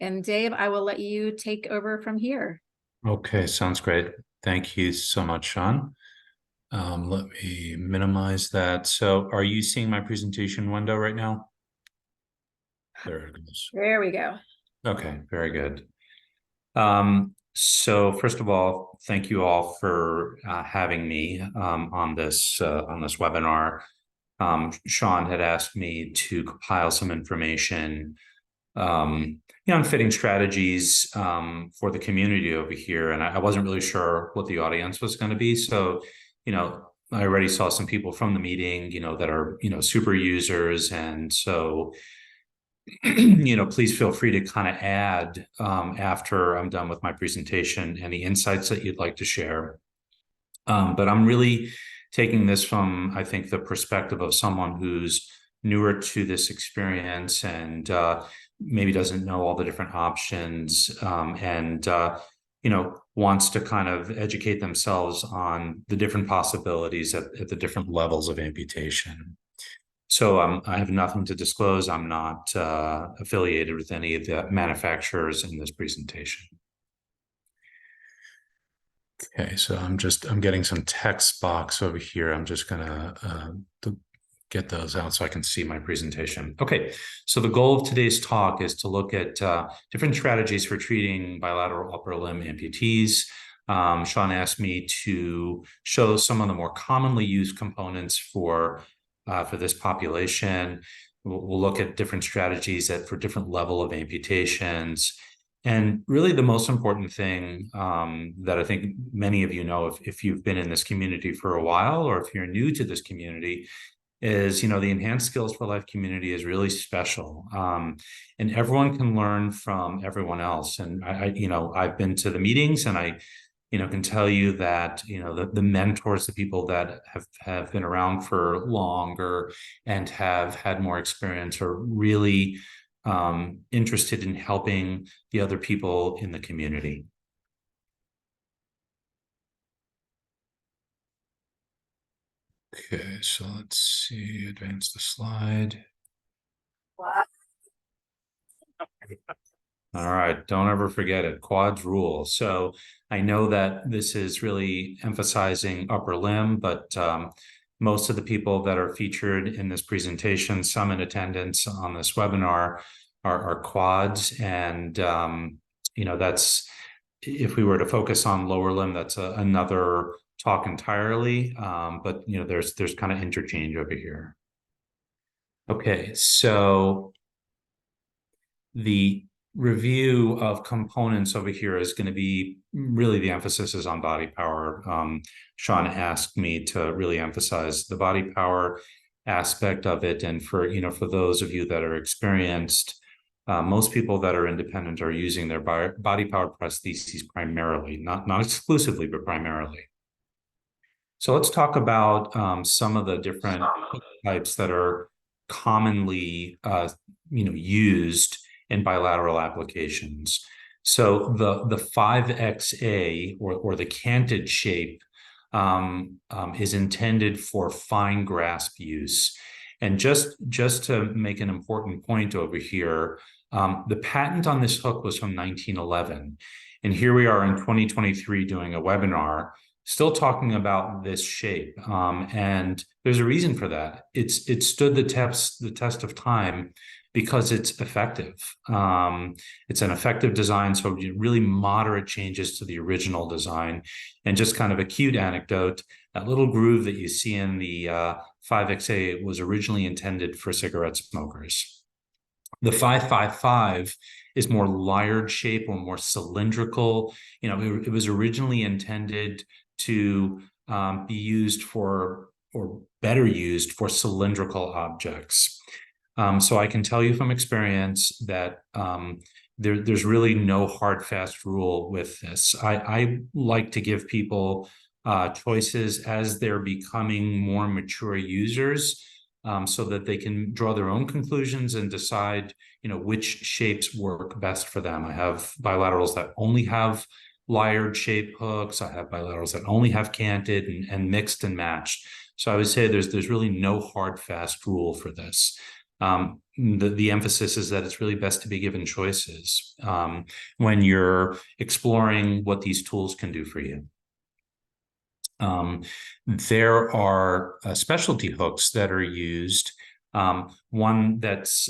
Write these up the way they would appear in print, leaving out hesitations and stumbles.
And Dave, I will let you take over from here. Okay, sounds great. Thank you so much, Sean. Let me minimize that. So are you seeing my presentation window right now? There it goes. There we go. Okay, very good. So first of all, thank you all for having me on this webinar. Sean had asked me to compile some information on fitting strategies for the community over here. And I wasn't really sure what the audience was going to be. So, I already saw some people from the meeting, that are, super users. And so, please feel free to kind of add after I'm done with my presentation, any insights that you'd like to share. But I'm really taking this from, I think, the perspective of someone who's newer to this experience and maybe doesn't know all the different options and wants to kind of educate themselves on the different possibilities at the different levels of amputation. So I have nothing to disclose. I'm not affiliated with any of the manufacturers in this presentation. Okay, so I'm getting some text box over here. I'm just gonna get those out so I can see my presentation. Okay, so the goal of today's talk is to look at different strategies for treating bilateral upper limb amputees. Sean asked me to show some of the more commonly used components for this population. We'll look at different strategies for different level of amputations. And really the most important thing that I think many of you know, if you've been in this community for a while, or if you're new to this community, is, the Enhanced Skills for Life community is really special. And everyone can learn from everyone else. And I've been to the meetings and I can tell you that, the mentors, the people that have been around for longer and have had more experience are really interested in helping the other people in the community. Okay, so let's see, advance the slide. All right, don't ever forget it. Quads rule. So I know that this is really emphasizing upper limb, but most of the people that are featured in this presentation, some in attendance on this webinar, are quads. And, that's, if we were to focus on lower limb, that's another talk entirely. But, there's kind of interchange over here. Okay, so the review of components over here is going to be really the emphasis is on body power. Sean asked me to really emphasize the body power aspect of it. And for those of you that are experienced, most people that are independent are using their body power prostheses primarily, not exclusively, but primarily. So let's talk about some of the different types that are commonly used in bilateral applications. So the 5XA or the canted shape is intended for fine grasp use. And just to make an important point over here, the patent on this hook was from 1911. And here we are in 2023 doing a webinar still talking about this shape. And there's a reason for that. It stood the test of time because it's effective. It's an effective design, so really moderate changes to the original design. And just kind of a cute anecdote, that little groove that you see in the 5XA was originally intended for cigarette smokers. The 555 is more layered shape or more cylindrical. It was originally intended to be used for, or better used for, cylindrical objects. So I can tell you from experience that there's really no hard, fast rule with this. I like to give people choices as they're becoming more mature users, so that they can draw their own conclusions and decide, which shapes work best for them. I have bilaterals that only have layered shape hooks. I have bilaterals that only have canted and mixed and matched. So I would say there's really no hard, fast rule for this. The emphasis is that it's really best to be given choices when you're exploring what these tools can do for you. There are specialty hooks that are used. One that's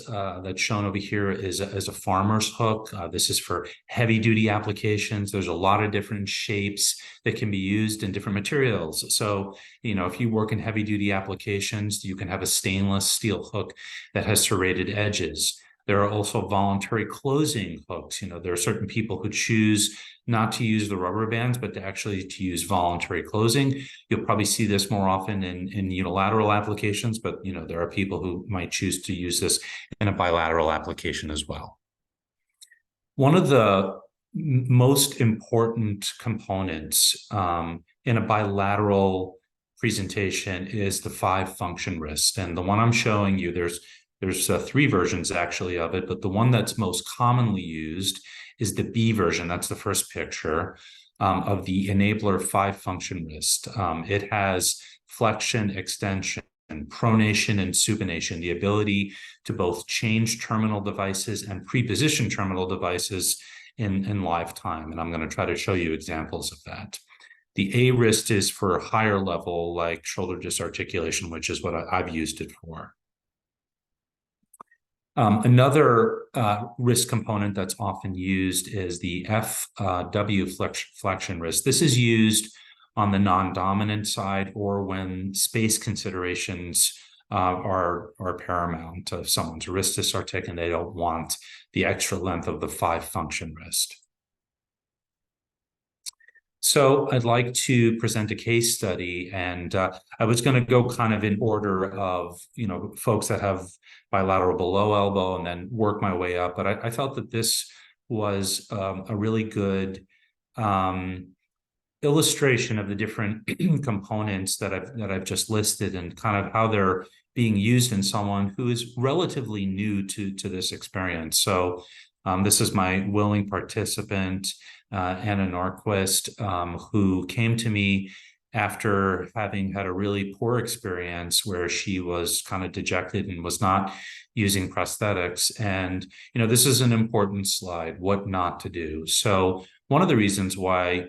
shown over here is a farmer's hook. This is for heavy duty applications. There's a lot of different shapes that can be used in different materials. So, if you work in heavy duty applications, you can have a stainless steel hook that has serrated edges. There are also voluntary closing hooks. There are certain people who choose not to use the rubber bands, but to use voluntary closing. You'll probably see this more often in unilateral applications, but there are people who might choose to use this in a bilateral application as well. One of the most important components in a bilateral presentation is the 5-function wrist. And the one I'm showing you, there's 3 versions actually of it, but the one that's most commonly used is the B version. That's the first picture of the enabler 5-function wrist. It has flexion, extension, pronation, and supination, the ability to both change terminal devices and pre-position terminal devices in live time. And I'm going to try to show you examples of that. The A wrist is for higher level, like shoulder disarticulation, which is what I've used it for. Another wrist component that's often used is the FW flexion wrist. This is used on the non-dominant side or when space considerations are paramount. If someone's wrist is disarticulated and they don't want the extra length of the 5-function wrist. So I'd like to present a case study, and I was going to go kind of in order of, folks that have bilateral below elbow and then work my way up. But I felt that this was a really good illustration of the different components that I've just listed and kind of how they're being used in someone who is relatively new to this experience. So this is my willing participant, Anna Norquist, who came to me after having had a really poor experience where she was kind of dejected and was not using prosthetics. And, this is an important slide, what not to do. So one of the reasons why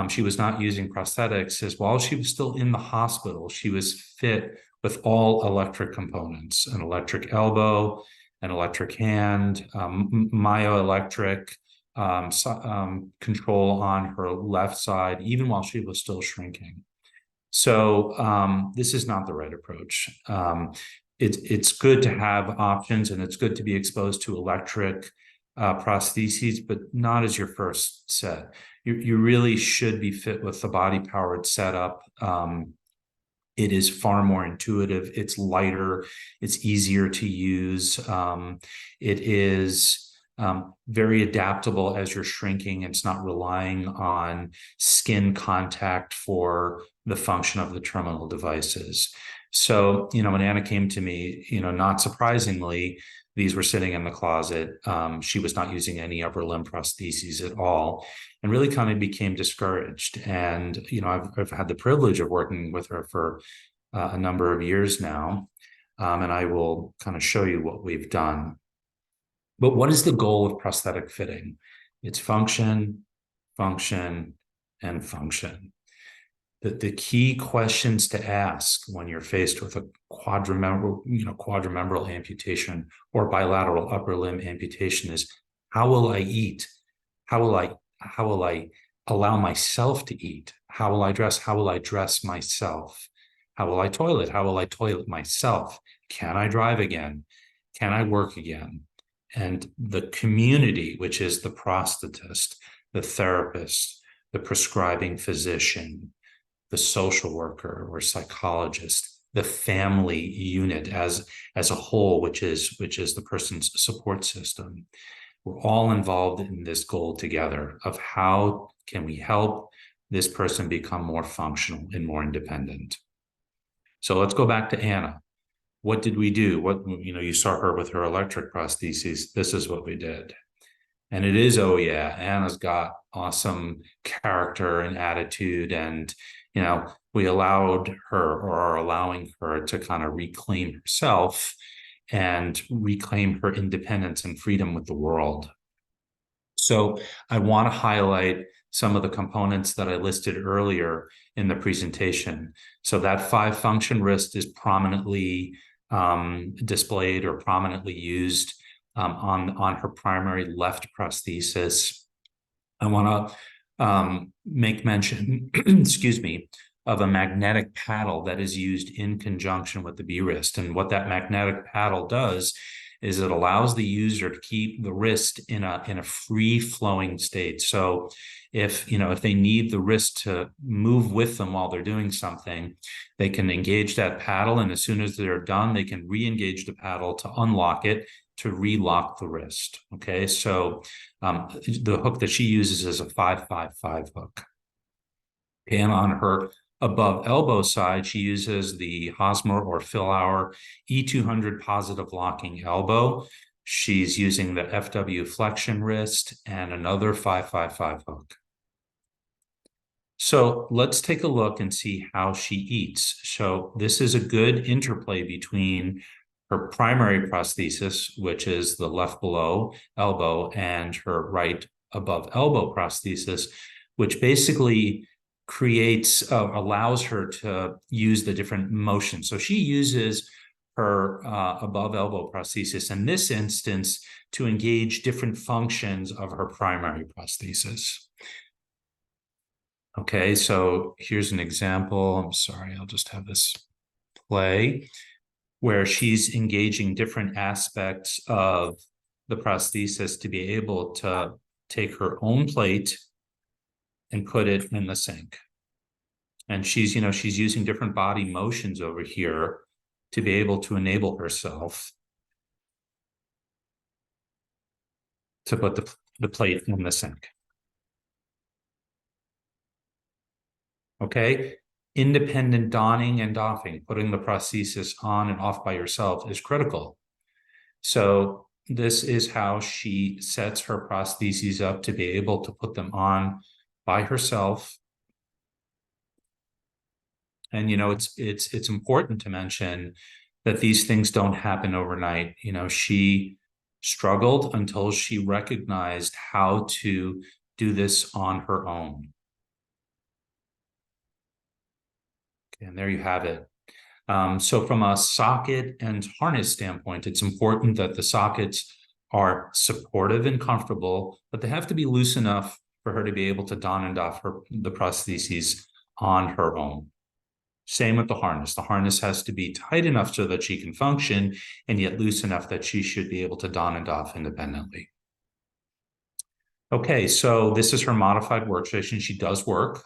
she was not using prosthetics is while she was still in the hospital, she was fit with all electric components, an electric elbow, an electric hand, myoelectric control on her left side, even while she was still shrinking. So this is not the right approach. It's good to have options, and it's good to be exposed to electric prostheses, but not as your first set. You really should be fit with the body-powered setup. It is far more intuitive. It's lighter. It's easier to use. It is very adaptable as you're shrinking. It's not relying on skin contact for the function of the terminal devices. So, when Anna came to me, not surprisingly, these were sitting in the closet. She was not using any upper limb prostheses at all, and really kind of became discouraged. And, I've had the privilege of working with her for a number of years now. And I will kind of show you what we've done. But what is the goal of prosthetic fitting? It's function, function, and function. The key questions to ask when you're faced with a quadrimembral amputation or bilateral upper limb amputation is, how will I eat? How will I allow myself to eat? How will I dress? How will I dress myself? How will I toilet? How will I toilet myself? Can I drive again? Can I work again? And the community, which is the prosthetist, the therapist, the prescribing physician, the social worker or psychologist, the family unit as a whole, which is the person's support system. We're all involved in this goal together of how can we help this person become more functional and more independent. So let's go back to Anna. What did we do? You saw her with her electric prostheses. This is what we did. And it is, oh yeah, Anna's got awesome character and attitude. And, we allowed her, or are allowing her, to kind of reclaim herself and reclaim her independence and freedom with the world. So I want to highlight some of the components that I listed earlier in the presentation. So that 5-function wrist is prominently displayed or prominently used on her primary left prosthesis. I want to make mention, excuse me, of a magnetic paddle that is used in conjunction with the B-wrist. And what that magnetic paddle does is it allows the user to keep the wrist in a free-flowing state. So if they need the wrist to move with them while they're doing something, they can engage that paddle, and as soon as they're done, they can re-engage the paddle to unlock it, to relock the wrist. Okay, so the hook that she uses is a 5-5-5 hook. And on her above elbow side, she uses the Hosmer or Philauer E200 positive locking elbow. She's using the FW flexion wrist and another 5-5-5 hook. So let's take a look and see how she eats. So this is a good interplay between her primary prosthesis, which is the left below elbow, and her right above elbow prosthesis, which basically allows her to use the different motions. So she uses her above elbow prosthesis in this instance to engage different functions of her primary prosthesis. Okay, so here's an example. I'm sorry, I'll just have this play, where she's engaging different aspects of the prosthesis to be able to take her own plate and put it in the sink. And she's using different body motions over here to be able to enable herself to put the plate in the sink. Okay, independent donning and doffing, putting the prosthesis on and off by yourself, is critical. So this is how she sets her prostheses up to be able to put them on by herself. And it's important to mention that these things don't happen overnight. She struggled until she recognized how to do this on her own. Okay, and there you have it. So from a socket and harness standpoint, it's important that the sockets are supportive and comfortable, but they have to be loose enough for her to be able to don and doff the prostheses on her own. Same with the harness. The harness has to be tight enough so that she can function, and yet loose enough that she should be able to don and doff independently. Okay, so this is her modified workstation. She does work.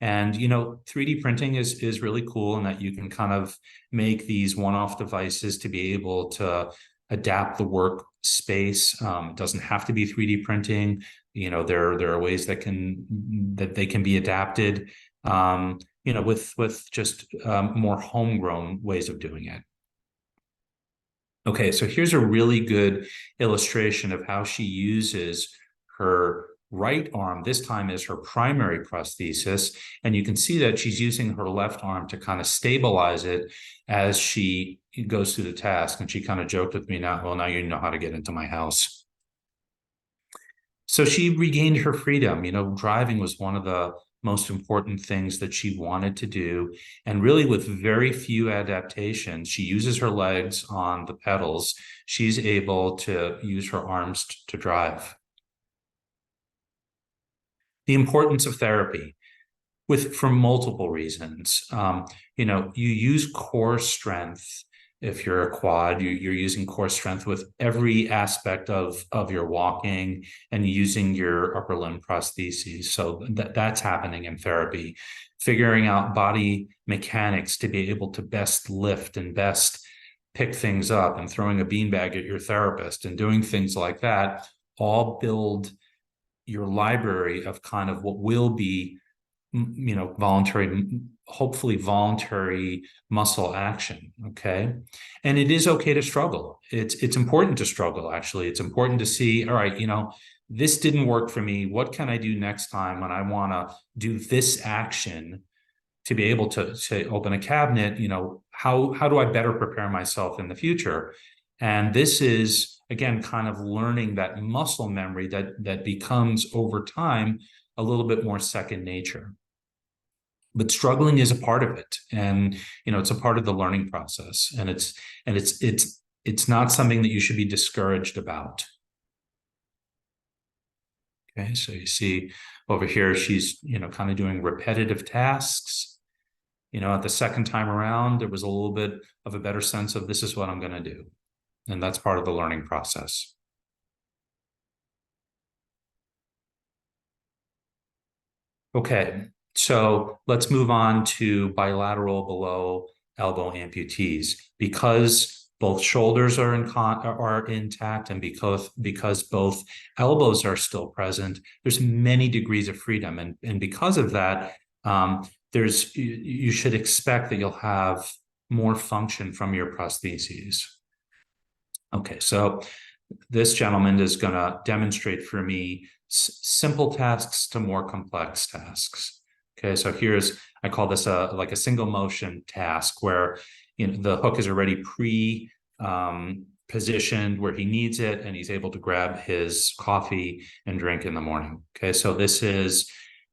And 3D printing is really cool in that you can kind of make these one-off devices to be able to adapt the workspace. It doesn't have to be 3D printing. There are ways that they can be adapted. With just more homegrown ways of doing it. Okay, so here's a really good illustration of how she uses her right arm, this time as her primary prosthesis, and you can see that she's using her left arm to kind of stabilize it as she goes through the task. And she kind of joked with me, now you know how to get into my house. So she regained her freedom. Driving was one of the most important things that she wanted to do. And really, with very few adaptations, she uses her legs on the pedals. She's able to use her arms to drive. The importance of therapy for multiple reasons. You use core strength. If you're a quad, you're using core strength with every aspect of your walking and using your upper limb prostheses. So that's happening in therapy. Figuring out body mechanics to be able to best lift and best pick things up, and throwing a beanbag at your therapist and doing things like that all build your library of kind of what will be hopefully voluntary muscle action. Okay. And it is okay to struggle. It's important to struggle. Actually, it's important to see, all right, this didn't work for me. What can I do next time when I want to do this action to be able to open a cabinet, how do I better prepare myself in the future? And this is, again, kind of learning that muscle memory that becomes over time a little bit more second nature. But struggling is a part of it, and it's a part of the learning process, and it's not something that you should be discouraged about. Okay, so you see over here, she's kind of doing repetitive tasks. At the second time around, there was a little bit of a better sense of this is what I'm going to do, and that's part of the learning process. Okay, so let's move on to bilateral below elbow amputees. Because both shoulders are intact, and because both elbows are still present, there's many degrees of freedom, and because of that, you should expect that you'll have more function from your prostheses. Okay, so this gentleman is going to demonstrate for me simple tasks to more complex tasks. Okay, so I call this like a single motion task where the hook is already positioned where he needs it, and he's able to grab his coffee and drink in the morning. Okay, so this is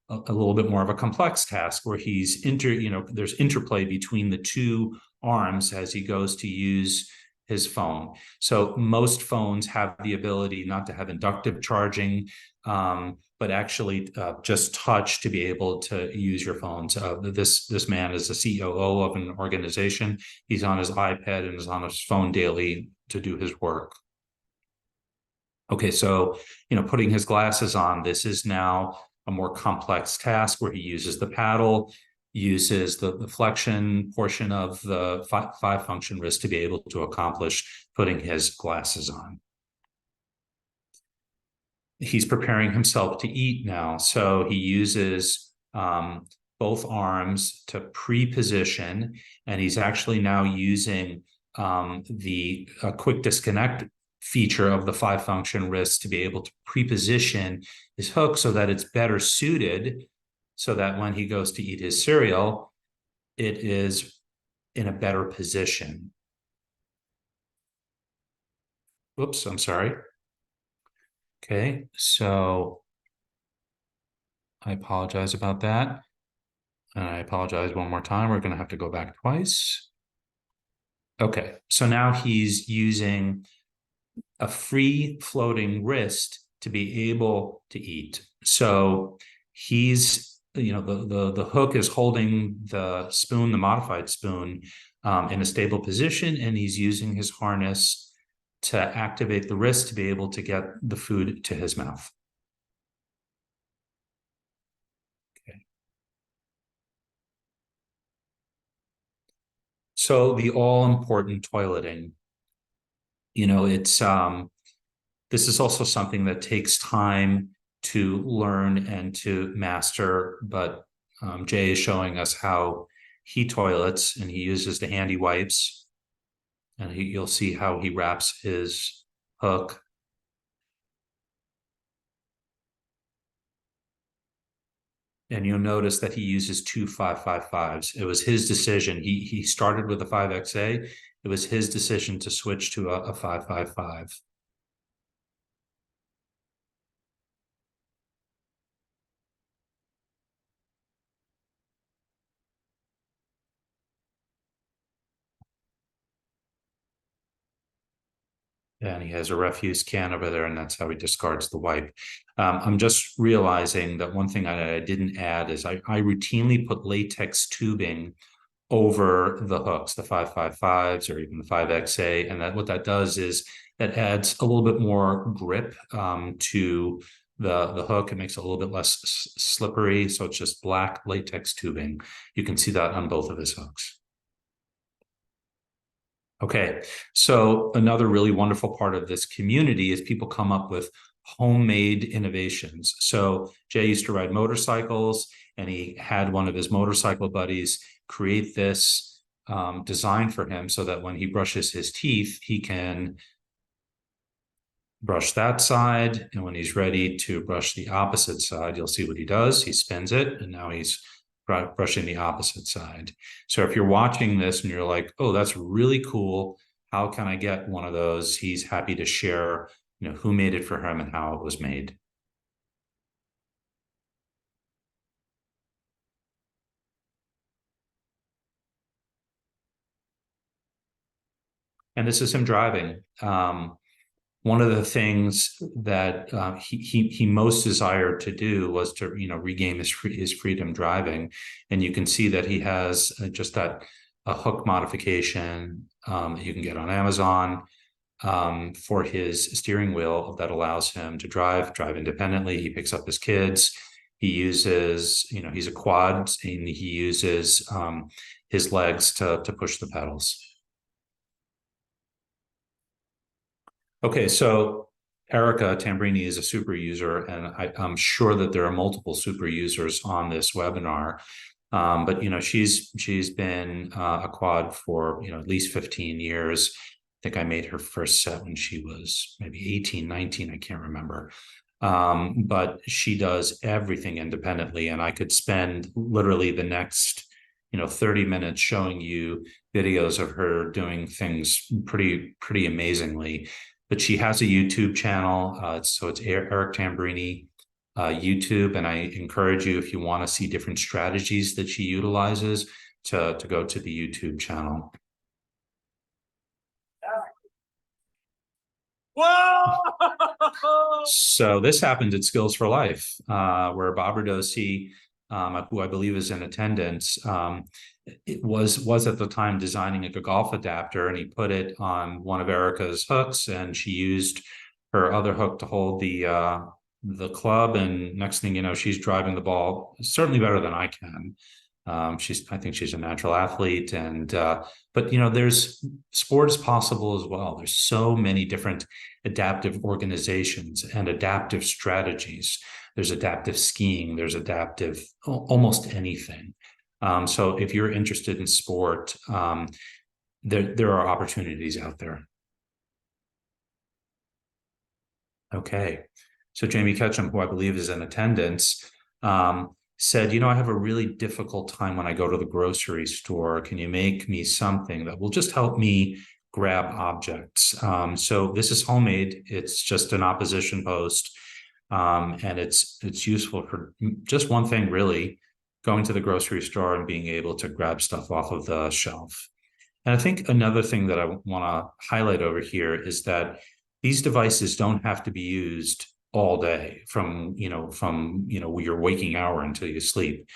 a little bit more of a complex task where there's interplay between the two arms as he goes to use his phone. So most phones have the ability not to have inductive charging, but actually just touch to be able to use your phones. This man is the COO of an organization. He's on his iPad and is on his phone daily to do his work. Okay, so putting his glasses on, this is now a more complex task where he uses the paddle, uses the flexion portion of the five function wrist to be able to accomplish putting his glasses on. He's preparing himself to eat now, so he uses both arms to pre-position, and he's actually now using the quick disconnect feature of the five function wrist to be able to pre-position his hook so that it's better suited, so that when he goes to eat his cereal, it is in a better position. Whoops, I'm sorry. Okay, so I apologize about that. And I apologize one more time. We're going to have to go back twice. Okay, so now he's using a free floating wrist to be able to eat. So he's the hook is holding the spoon, the modified spoon, in a stable position, and he's using his harness to activate the wrist to be able to get the food to his mouth. Okay. So the all-important toileting, this is also something that takes time to learn and to master, but Jay is showing us how he toilets, and he uses the handy wipes, and you'll see how he wraps his hook. And you'll notice that he uses two 555s. It was his decision. He started with a 5XA. It was his decision to switch to a 555. And he has a refuse can over there, and that's how he discards the wipe. I'm just realizing that one thing I didn't add is I routinely put latex tubing over the hooks, the 555s or even the 5XA. And what that does is that adds a little bit more grip to the hook. It makes it a little bit less slippery. So it's just black latex tubing. You can see that on both of his hooks. Okay, so another really wonderful part of this community is people come up with homemade innovations. So Jay used to ride motorcycles, and he had one of his motorcycle buddies create this design for him so that when he brushes his teeth, he can brush that side. And when he's ready to brush the opposite side, you'll see what he does. He spins it, and now he's brushing the opposite side. So if you're watching this and you're like, oh, that's really cool, how can I get one of those? He's happy to share, who made it for him and how it was made. And this is him driving. One of the things that he most desired to do was to regain his freedom driving, and you can see that he has just that a hook modification that you can get on Amazon for his steering wheel that allows him to drive independently. He picks up his kids. He uses, he's a quad, and he uses his legs to push the pedals. Okay, so Erica Tambrini is a super user, and I'm sure that there are multiple super users on this webinar. But she's been a quad for at least 15 years. I think I made her first set when she was maybe 18, 19, I can't remember. But she does everything independently, and I could spend literally the next 30 minutes showing you videos of her doing things pretty amazingly. But she has a YouTube channel, so it's Eric Tambrini YouTube, and I encourage you, if you want to see different strategies that she utilizes, to go to the YouTube channel. Whoa! So this happened at Skills for Life, where Bob Radosi, who I believe is in attendance, it was at the time designing a golf adapter, and he put it on one of Erica's hooks, and she used her other hook to hold the club, and next thing you know, she's driving the ball certainly better than I can. I think she's a natural athlete, and but there's sport is possible as well. There's so many different adaptive organizations and adaptive strategies. There's adaptive skiing, there's adaptive almost anything. So if you're interested in sport, there are opportunities out there. Okay, so Jamie Ketchum, who I believe is in attendance, said, I have a really difficult time when I go to the grocery store. Can you make me something that will just help me grab objects? So this is homemade. It's just an opposition post, and it's useful for just one thing, really: going to the grocery store and being able to grab stuff off of the shelf. And I think another thing that I want to highlight over here is that these devices don't have to be used all day from your waking hour until you sleep.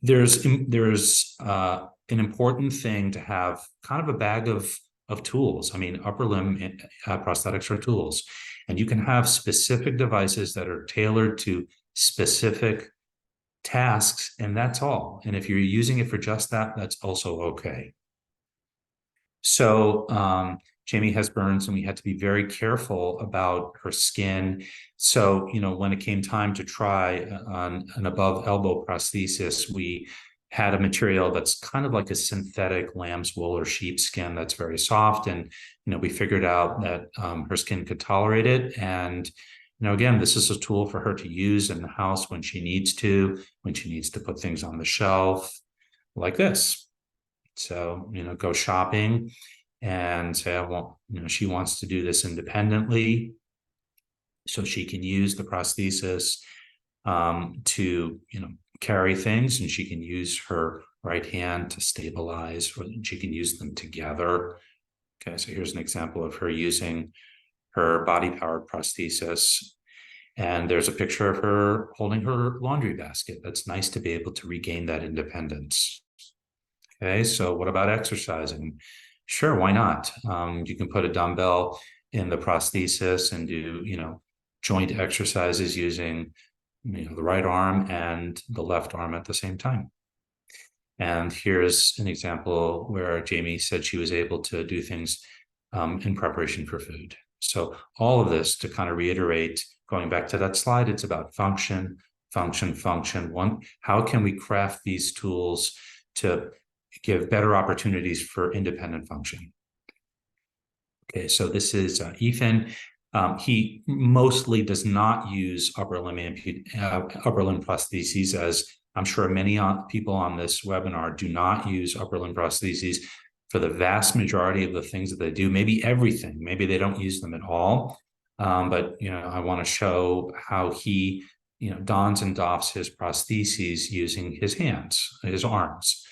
There's an important thing to have kind of a bag of tools. I mean, upper limb prosthetics are tools, and you can have specific devices that are tailored to specific tasks, and that's all. And if you're using it for just that, that's also okay. So Jamie has burns, and we had to be very careful about her skin. So, when it came time to try on an above elbow prosthesis, we had a material that's kind of like a synthetic lamb's wool or sheepskin that's very soft. And, we figured out that her skin could tolerate it. And, again, this is a tool for her to use in the house when she needs to put things on the shelf like this. So, go shopping and say, she wants to do this independently, so she can use the prosthesis to, carry things, and she can use her right hand to stabilize, or she can use them together. Okay, so here's an example of her using her body-powered prosthesis. And there's a picture of her holding her laundry basket. That's nice to be able to regain that independence. Okay, so what about exercising? Sure, why not? You can put a dumbbell in the prosthesis and do, joint exercises using, the right arm and the left arm at the same time. And here's an example where Jamie said she was able to do things in preparation for food. So all of this, to kind of reiterate, going back to that slide, it's about function, function, function. One, how can we craft these tools to give better opportunities for independent function? Okay, so this is Ethan. He mostly does not use upper limb prostheses as I'm sure many people on this webinar do not use upper limb prostheses for the vast majority of the things that they do, maybe everything. Maybe they don't use them at all. But I want to show how he dons and doffs his prostheses using his hands, his arms.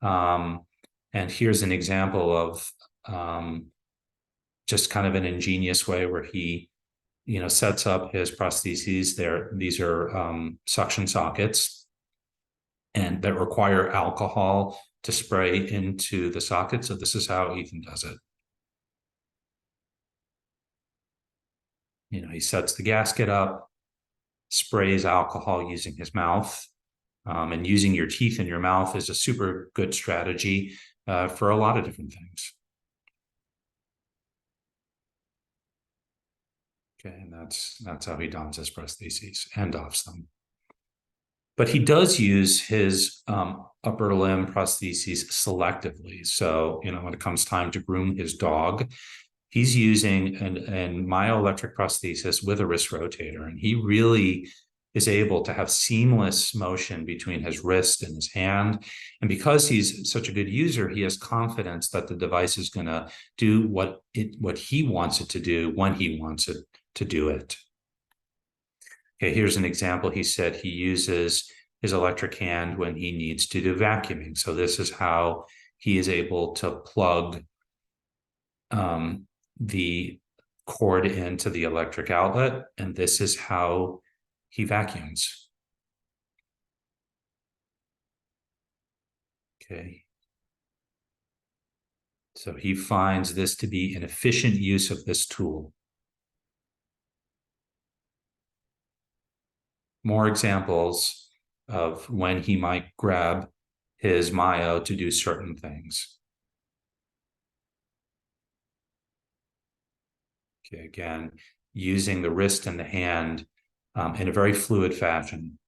And here's an example of just kind of an ingenious way where he sets up his prostheses. These are suction sockets, and that require alcohol to spray into the socket. So this is how Ethan does it. He sets the gasket up, sprays alcohol using his mouth, and using your teeth in your mouth is a super good strategy for a lot of different things. Okay, and that's how he dons his prostheses and doffs them. But he does use his upper limb prostheses selectively. So, when it comes time to groom his dog, he's using an myoelectric prosthesis with a wrist rotator, and he really is able to have seamless motion between his wrist and his hand. And because he's such a good user, he has confidence that the device is going to do what he wants it to do when he wants it to do it. Okay, here's an example. He said he uses his electric hand when he needs to do vacuuming. So this is how he is able to plug the cord into the electric outlet, and this is how he vacuums. Okay. So he finds this to be an efficient use of this tool. More examples of when he might grab his myo to do certain things. Okay, again, using the wrist and the hand in a very fluid fashion.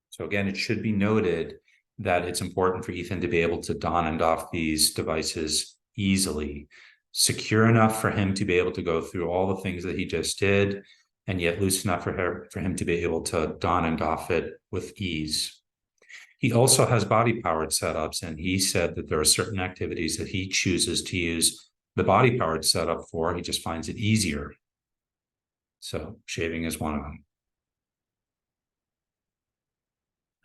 So again, it should be noted that it's important for Ethan to be able to don and doff these devices easily, secure enough for him to be able to go through all the things that he just did, and yet loose enough for him to be able to don and doff it with ease. He also has body-powered setups, and he said that there are certain activities that he chooses to use the body-powered setup for. He just finds it easier. So shaving is one of them.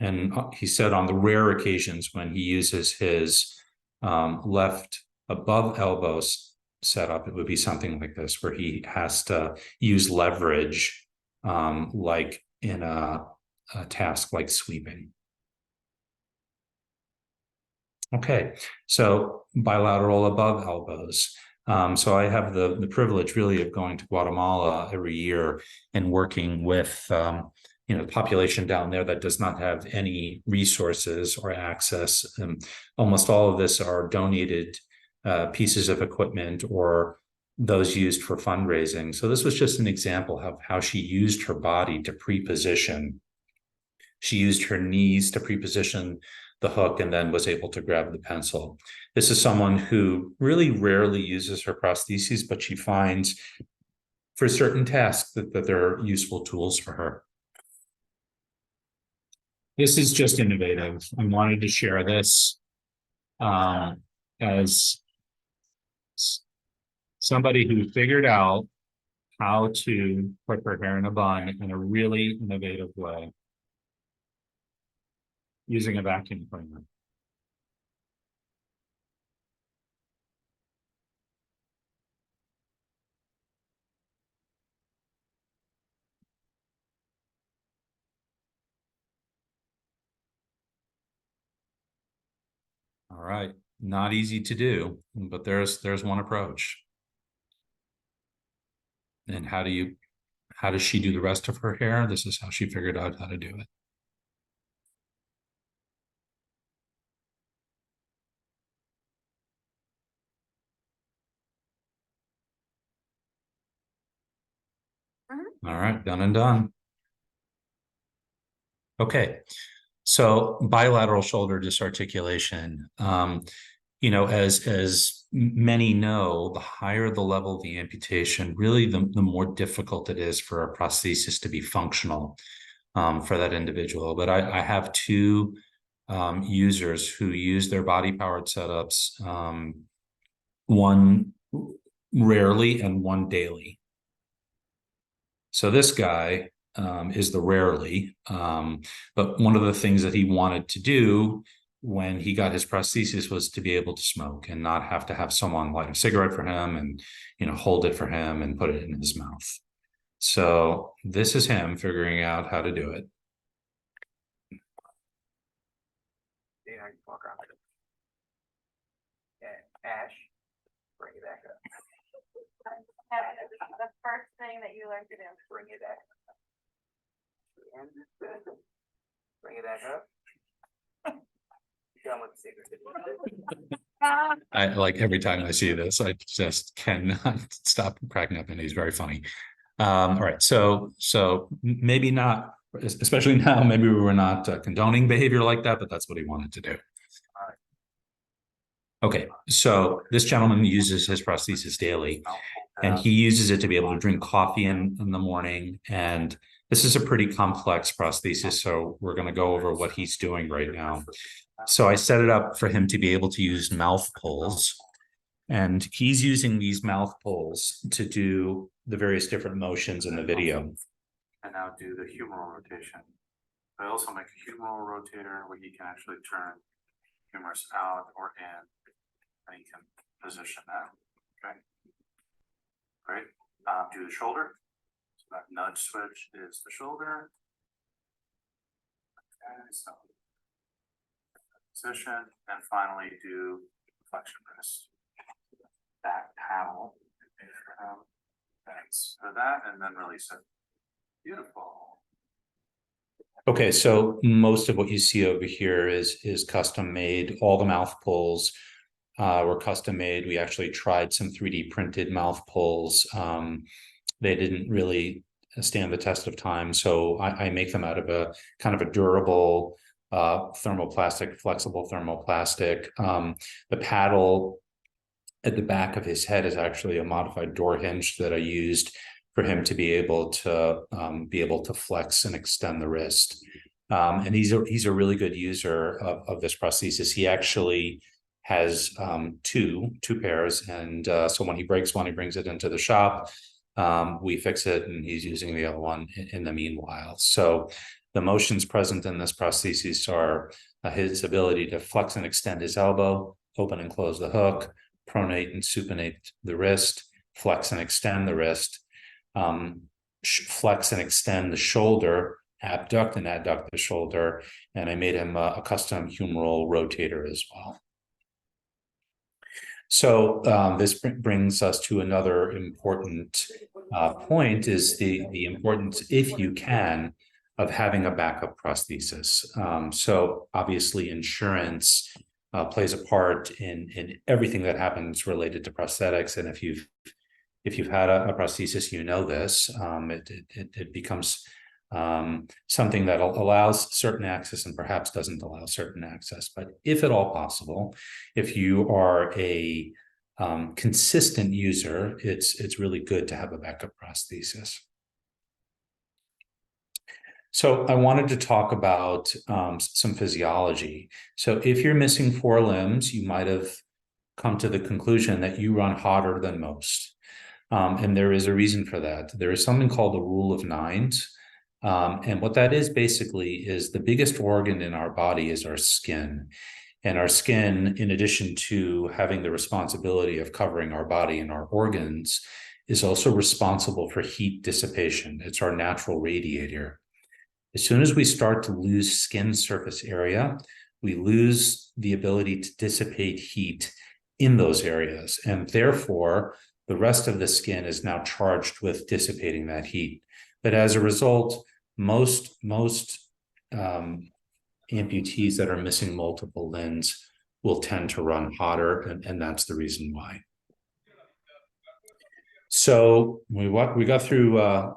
And he said on the rare occasions when he uses his left above elbows setup, it would be something like this, where he has to use leverage like in a task like sweeping. Okay, so bilateral above elbows. So I have the privilege really of going to Guatemala every year and working with the population down there that does not have any resources or access. Almost all of this are donated pieces of equipment or those used for fundraising. So this was just an example of how she used her body to pre-position. She used her knees to pre-position the hook and then was able to grab the pencil. This is someone who really rarely uses her prostheses, but she finds for certain tasks that they're useful tools for her. This is just innovative. I wanted to share this as somebody who figured out how to put her hair in a bun in a really innovative way using a vacuum cleaner. All right, not easy to do, but there's one approach. And how does she do the rest of her hair? This is how she figured out how to do it. All right, done and done. Okay, so bilateral shoulder disarticulation. you know, as many know, the higher the level of the amputation, really the more difficult it is for a prosthesis to be functional for that individual. But I have two users who use their body powered setups, one rarely and one daily. So this guy is the rarely, but one of the things that he wanted to do when he got his prosthesis was to be able to smoke and not have to have someone light a cigarette for him and, you know, hold it for him and put it in his mouth. So this is him figuring out how to do it. Yeah, I can walk around like Ash, bring it back up. The first thing that you learned to do. Bring it back. And bring it back up. Done with the secret. I like every time I see this, I just cannot stop cracking up, and he's very funny. All right, so maybe not, especially now, maybe we were not condoning behavior like that, but that's what he wanted to do. Okay, so this gentleman uses his prosthesis daily, and he uses it to be able to drink coffee in the morning. And this is a pretty complex prosthesis, so we're going to go over what he's doing right now. So I set it up for him to be able to use mouth pulls, and he's using these mouth pulls to do the various different motions in the video. And now do the humeral rotation. I also make a humeral rotator where you can actually turn humerus out or in, and you can position that. Okay. Great. Do the shoulder. So that nudge switch is the shoulder. Okay, so position, and finally do flexion wrist. Back paddle. Thanks for that, and then release it. Beautiful. Okay, so most of what you see over here is custom made. All the mouth pulls were custom made. We actually tried some 3D printed mouth pulls. They didn't really stand the test of time, so I make them out of a kind of a durable thermoplastic, flexible thermoplastic. The paddle at the back of his head is actually a modified door hinge that I used for him to be able to flex and extend the wrist. And he's a really good user of this prosthesis. He actually has two pairs, and so when he breaks one, he brings it into the shop. We fix it, and he's using the other one in the meanwhile. So the motions present in this prosthesis are his ability to flex and extend his elbow, open and close the hook, pronate and supinate the wrist, flex and extend the wrist, flex and extend the shoulder, abduct and adduct the shoulder, and I made him a custom humeral rotator as well. So this brings us to another important point, is the importance, if you can, of having a backup prosthesis. So obviously insurance plays a part in everything that happens related to prosthetics. And if you've had a prosthesis, you know this, it becomes something that allows certain access and perhaps doesn't allow certain access. But if at all possible, if you are a consistent user, it's really good to have a backup prosthesis. So I wanted to talk about some physiology. So if you're missing 4 limbs, you might have come to the conclusion that you run hotter than most. And there is a reason for that. There is something called the rule of 9s. And what that is basically is the biggest organ in our body is our skin. And our skin, in addition to having the responsibility of covering our body and our organs, is also responsible for heat dissipation. It's our natural radiator. As soon as we start to lose skin surface area, we lose the ability to dissipate heat in those areas. And therefore, the rest of the skin is now charged with dissipating that heat. But as a result, most amputees that are missing multiple limbs will tend to run hotter, and that's the reason why. So we got through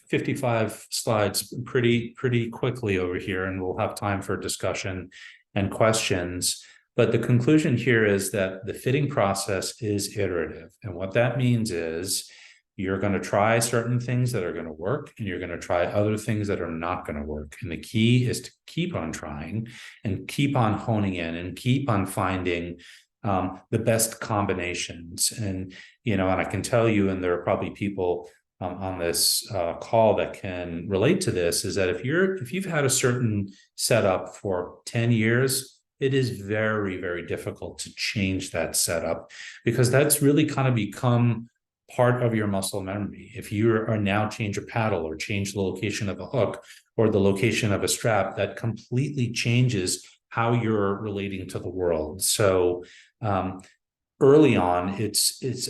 55 slides pretty quickly over here, and we'll have time for discussion and questions. But the conclusion here is that the fitting process is iterative. And what that means is you're going to try certain things that are going to work, and you're going to try other things that are not going to work. And the key is to keep on trying and keep on honing in and keep on finding the best combinations. And, and I can tell you, and there are probably people on this call that can relate to this, is that if you've had a certain setup for 10 years, it is very, very difficult to change that setup, because that's really kind of become part of your muscle memory. If you are now change a paddle or change the location of a hook or the location of a strap, that completely changes how you're relating to the world. So early on,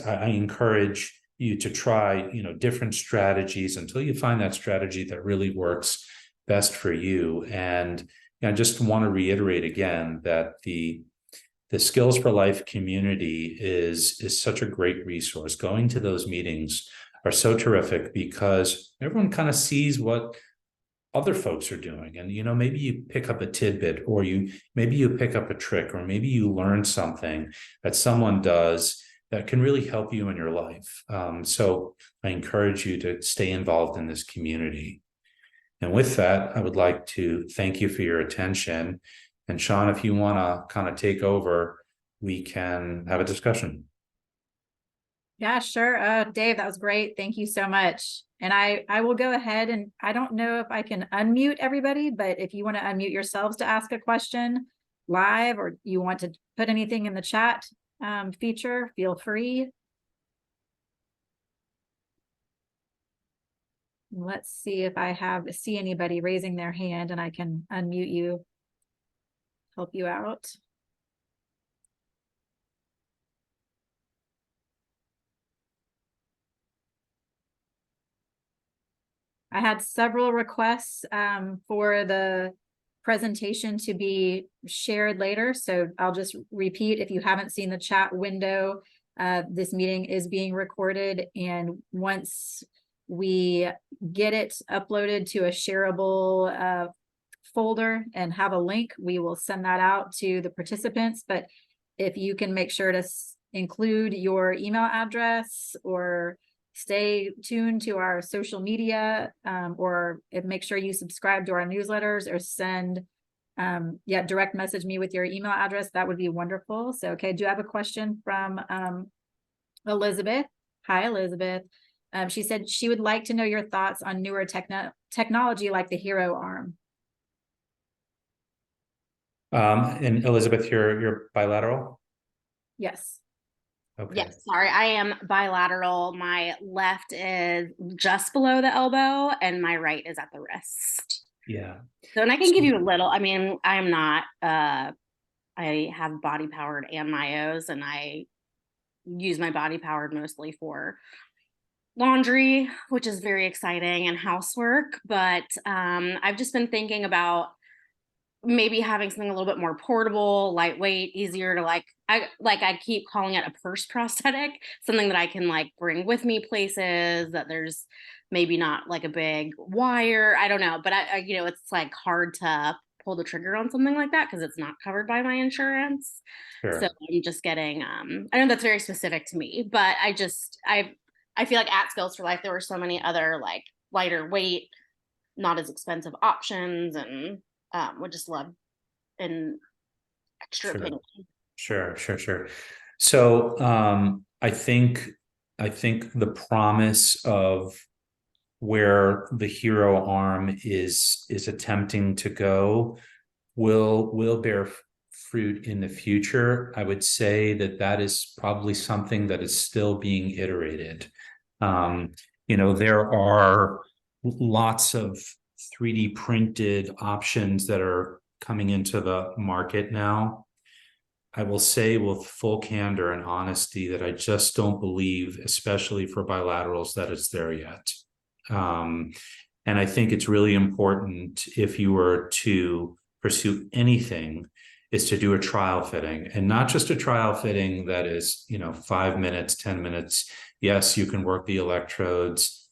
I encourage you to try, different strategies until you find that strategy that really works best for you. And I just want to reiterate again that the Skills for Life community is such a great resource. Going to those meetings are so terrific because everyone kind of sees what other folks are doing. And, maybe you pick up a tidbit, or maybe you pick up a trick, or maybe you learn something that someone does that can really help you in your life. So I encourage you to stay involved in this community. And with that, I would like to thank you for your attention. And Sean, if you want to kind of take over, we can have a discussion. Yeah, sure. Dave, that was great. Thank you so much. And I will go ahead, and I don't know if I can unmute everybody, but if you want to unmute yourselves to ask a question live, or you want to put anything in the chat feature, feel free. Let's see if I see anybody raising their hand and I can unmute you, help you out. I had several requests for the presentation to be shared later, so I'll just repeat. If you haven't seen the chat window, this meeting is being recorded, and once we get it uploaded to a shareable folder and have a link, we will send that out to the participants. But if you can make sure to include your email address, or stay tuned to our social media, or make sure you subscribe to our newsletters, or send direct message me with your email address, that would be wonderful. So, okay, do you have a question from Elizabeth? Hi, Elizabeth. She said she would like to know your thoughts on newer technology like the Hero arm. And Elizabeth, you're bilateral? Yes. Okay. Yes, sorry, I am bilateral. My left is just below the elbow and my right is at the wrist. Yeah. So, and I can give you a little, I mean, I am not, I have body powered and myos, and I use my body powered mostly for laundry, which is very exciting, and housework. But I've just been thinking about maybe having something a little bit more portable, lightweight, easier to I keep calling it a purse prosthetic, something that I can bring with me places, that there's maybe not a big wire. I don't know, but I it's hard to pull the trigger on something like that because it's not covered by my insurance. Sure. So I'm just getting I know that's very specific to me, but I feel like at Skills for Life there were so many other lighter weight, not as expensive options, and would just love an extra opinion. Sure. So I think the promise of where the Hero arm is attempting to go will bear fruit in the future. I would say that is probably something that is still being iterated. There are lots of 3D printed options that are coming into the market now. I will say with full candor and honesty that I just don't believe, especially for bilaterals, that it's there yet. And I think it's really important, if you were to pursue anything, is to do a trial fitting, and not just a trial fitting that is, 5 minutes, 10 minutes. Yes, you can work the electrodes,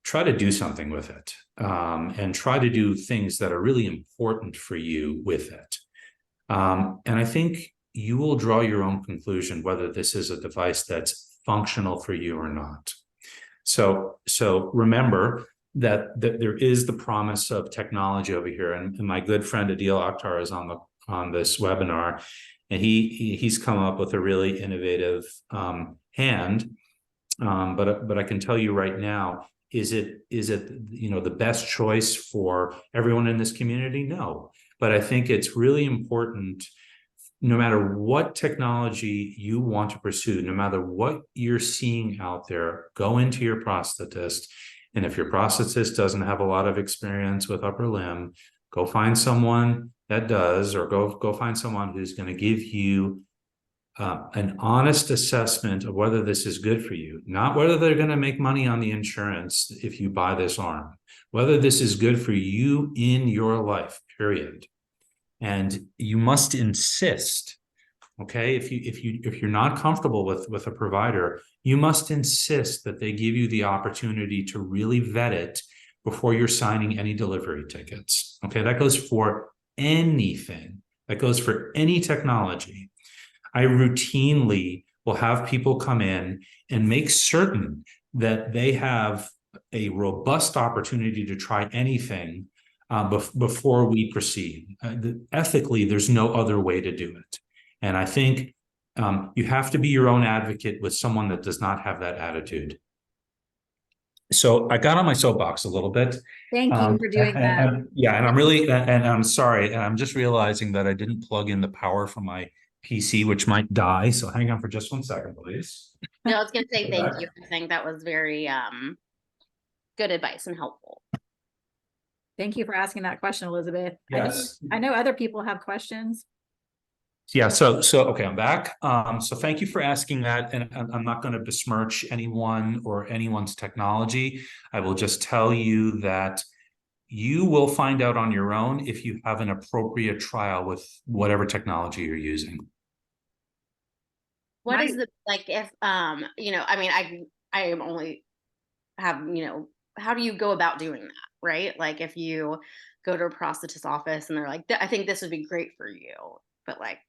try to do something with it, and try to do things that are really important for you with it. And I think you will draw your own conclusion whether this is a device that's functional for you or not. So remember that there is the promise of technology over here, and my good friend Adil Akhtar is on this webinar, and he's come up with a really innovative hand. But I can tell you right now, is it the best choice for everyone in this community? No, but I think it's really important. No matter what technology you want to pursue, no matter what you're seeing out there, go into your prosthetist. And if your prosthetist doesn't have a lot of experience with upper limb, go find someone that does, or go find someone who's going to give you an honest assessment of whether this is good for you, not whether they're going to make money on the insurance if you buy this arm, whether this is good for you in your life, period. And you must insist, okay? If you're not comfortable with a provider, you must insist that they give you the opportunity to really vet it before you're signing any delivery tickets. Okay, that goes for anything. That goes for any technology. I routinely will have people come in and make certain that they have a robust opportunity to try anything before we proceed. Ethically, there's no other way to do it. And I think you have to be your own advocate with someone that does not have that attitude. So I got on my soapbox a little bit. Thank you for doing that. And I'm really, and I'm sorry, and I'm just realizing that I didn't plug in the power from my PC, which might die. So hang on for just 1 second, please. No, I was going to say thank you. I think that was very good advice and helpful. Thank you for asking that question, Elizabeth. Yes. I know other people have questions. Yeah, so okay, I'm back. So thank you for asking that, and I'm not going to besmirch anyone or anyone's technology. I will just tell you that you will find out on your own if you have an appropriate trial with whatever technology you're using. What is the, like, if I mean, I am only have, how do you go about doing that, right? Like, if you go to a prosthetist office and they're like, I think this would be great for you, but like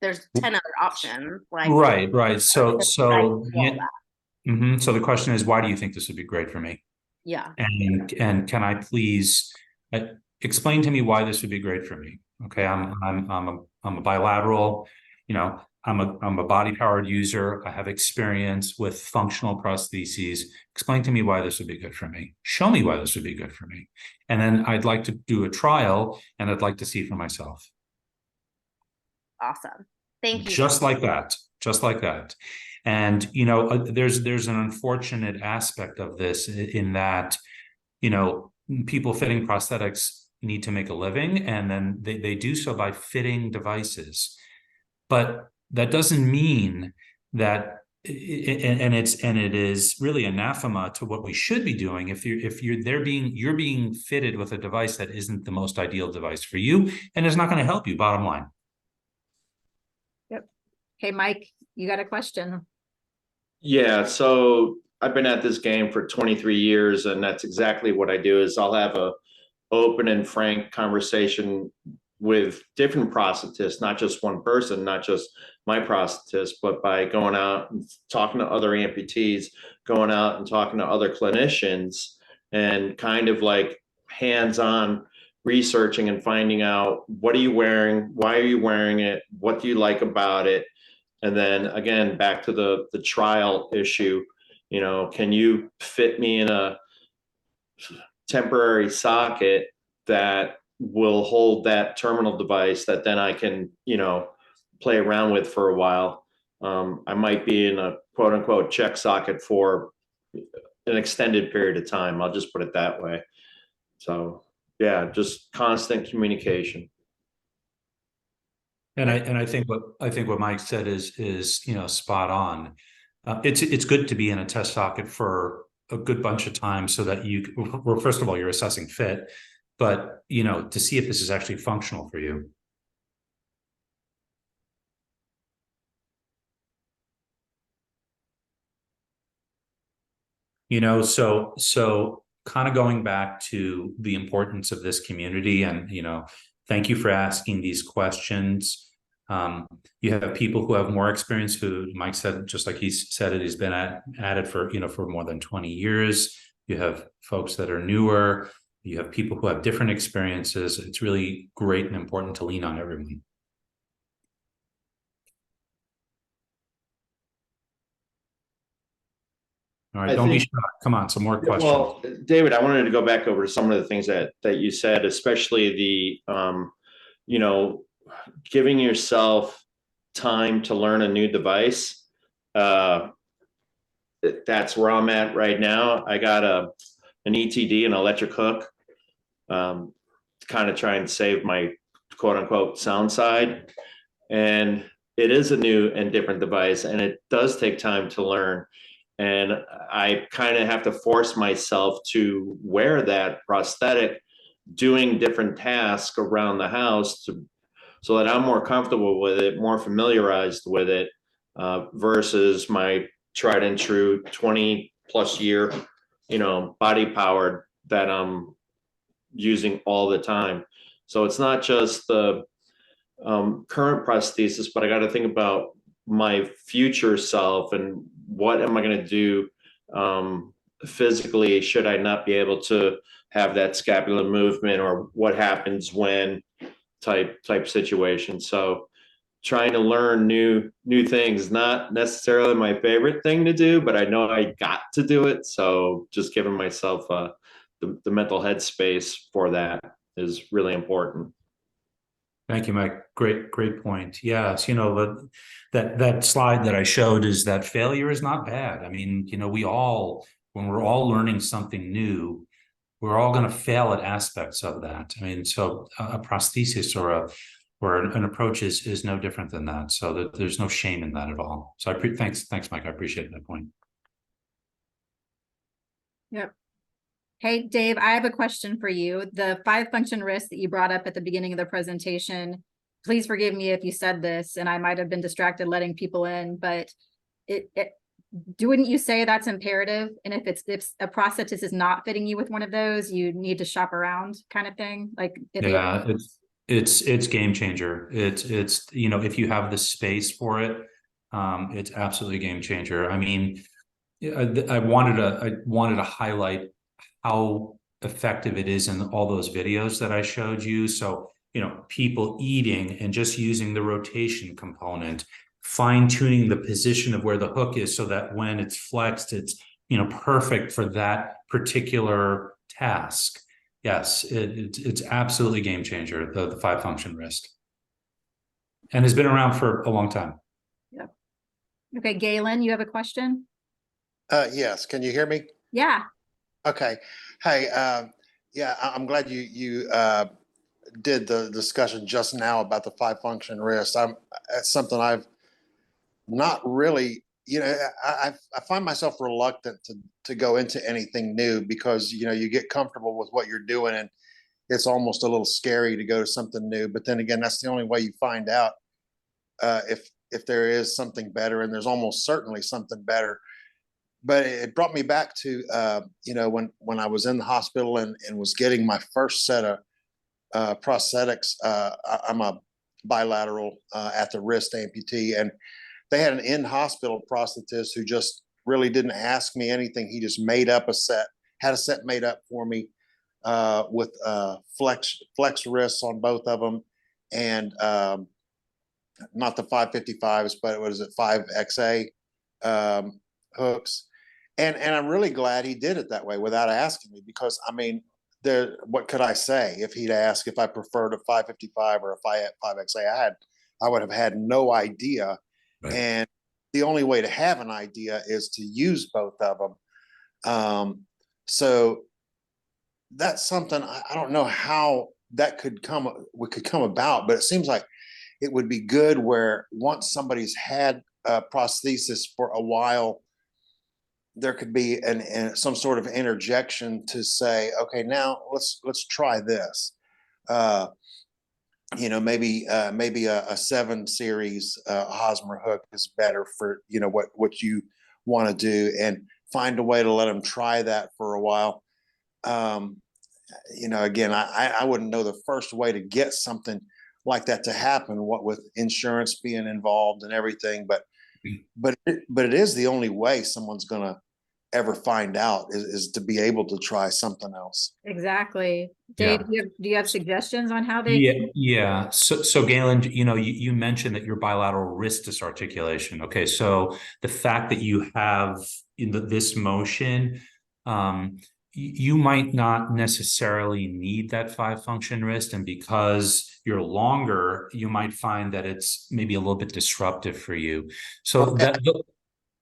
there's 10 other options. Like, right. So the question is, why do you think this would be great for me? Yeah. And can I please explain to me why this would be great for me? Okay, I'm a bilateral, I'm a body powered user. I have experience with functional prostheses. Explain to me why this would be good for me. Show me why this would be good for me. And then I'd like to do a trial, and I'd like to see for myself. Awesome. Thank you. Just like that. And, there's an unfortunate aspect of this in that, people fitting prosthetics need to make a living, and then they do so by fitting devices. But that doesn't mean that, it is really anathema to what we should be doing if you're being fitted with a device that isn't the most ideal device for you and is not going to help you, bottom line. Yep. Hey, Mike, you got a question? Yeah, so I've been at this game for 23 years, and that's exactly what I do. Is I'll have a open and frank conversation with different prosthetists, not just one person, not just my prosthetist, but by going out and talking to other amputees, going out and talking to other clinicians, and kind of like hands-on researching and finding out, what are you wearing? Why are you wearing it? What do you like about it? And then again, back to the trial issue, can you fit me in a temporary socket that will hold that terminal device that then I can, play around with for a while. I might be in a quote unquote check socket for an extended period of time. I'll just put it that way. So yeah, just constant communication. And I think what Mike said is spot on. It's good to be in a test socket for a good bunch of time so that well, first of all, you're assessing fit, but to see if this is actually functional for you. So kind of going back to the importance of this community, and thank you for asking these questions. You have people who have more experience, who Mike said, just like he said it, he's been at it for, for more than 20 years. You have folks that are newer. You have people who have different experiences. It's really great and important to lean on everyone. All right, don't be shy. Come on, some more questions. Well, David, I wanted to go back over some of the things that you said, especially the, giving yourself time to learn a new device. That's where I'm at right now. I got an ETD, an electric hook, to kind of try and save my quote unquote sound side. And it is a new and different device, and it does take time to learn. And I kind of have to force myself to wear that prosthetic doing different tasks around the house so that I'm more comfortable with it, more familiarized with it, versus my tried and true 20 plus year, body power that I'm using all the time. So it's not just the current prosthesis, but I got to think about my future self and what am I going to do physically should I not be able to have that scapular movement, or what happens when type situation. So trying to learn new things, not necessarily my favorite thing to do, but I know I got to do it. So just giving myself the mental headspace for that is really important. Thank you, Mike. Great point. Yes, that slide that I showed is that failure is not bad. I mean, when we're all learning something new, we're all going to fail at aspects of that. I mean, so a prosthesis or an approach is no different than that. So that there's no shame in that at all. So thanks, Mike. I appreciate that point. Yep. Hey, Dave, I have a question for you. The 5-function wrist that you brought up at the beginning of the presentation, please forgive me if you said this and I might have been distracted letting people in, but wouldn't you say that's imperative? And if a prosthetist is not fitting you with one of those, you need to shop around, kind of thing? Like, it's game changer. It's if you have the space for it, it's absolutely game changer. I mean, I wanted to highlight how effective it is in all those videos that I showed you. So, people eating and just using the rotation component, fine tuning the position of where the hook is so that when it's flexed, it's, perfect for that particular task. Yes, it's absolutely game changer, the 5-function wrist. And has been around for a long time. Yep. Okay, Galen, you have a question? Yes. Can you hear me? Yeah. Okay. Hey, yeah, I'm glad you did the discussion just now about the 5-function wrist. That's something I've not really, I find myself reluctant to go into anything new because, you get comfortable with what you're doing and it's almost a little scary to go to something new. But then again, that's the only way you find out if there is something better, and there's almost certainly something better. But it brought me back to, when I was in the hospital and was getting my first set of prosthetics. I'm a bilateral at the wrist amputee, and they had an in-hospital prosthetist who just really didn't ask me anything. He just had a set made up for me with flex wrists on both of them, and not the 555s, but what is it, 5XA hooks. And I'm really glad he did it that way without asking me, because I mean, what could I say if he'd asked if I preferred a 555 or a 5XA? I would have had no idea. Right. And the only way to have an idea is to use both of them. So that's something I don't know how that could come about, but it seems like it would be good where once somebody's had a prosthesis for a while, there could be some sort of interjection to say, okay, now let's try this. Maybe a 7 series Hosmer hook is better for what you want to do, and find a way to let them try that for a while. again, I wouldn't know the first way to get something like that to happen, what with insurance being involved and everything, but it is the only way someone's gonna ever find out is to be able to try something else. Exactly. Dave, Yeah. do you have suggestions on how they? Yeah. So Galen, you mentioned that your bilateral wrist disarticulation. Okay, so the fact that you have this motion, you might not necessarily need that 5-function wrist, and because you're longer, you might find that it's maybe a little bit disruptive for you. So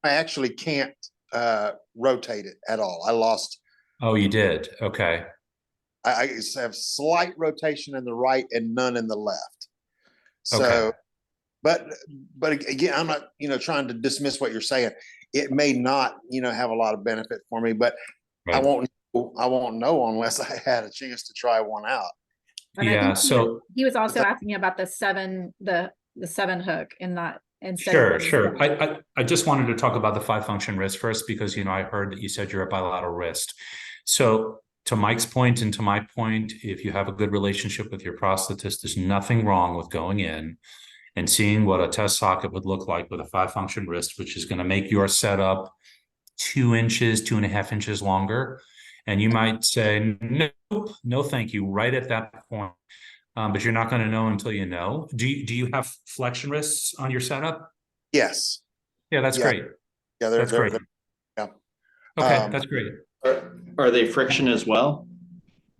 I actually can't rotate it at all. I lost. Oh, you did. Okay. I have slight rotation in the right and none in the left. So, Okay. but again, I'm not, trying to dismiss what you're saying. It may not, have a lot of benefit for me, but Right. I won't know unless I had a chance to try one out. And I Yeah. think So he was also asking about the 7 hook in that instead sure, of sure. I just wanted to talk about the 5-function wrist first, because I heard that you said you're a bilateral wrist. So to Mike's point and to my point, if you have a good relationship with your prosthetist, there's nothing wrong with going in and seeing what a test socket would look like with a 5-function wrist, which is going to make your setup 2 inches, 2.5 inches longer. And you might say, nope, no, thank you, right at that point. But you're not going to know until you know. Do you have flexion wrists on your setup? Yes. Yeah, that's great. Yeah, That's great. yeah. Okay, that's great. Are they friction as well?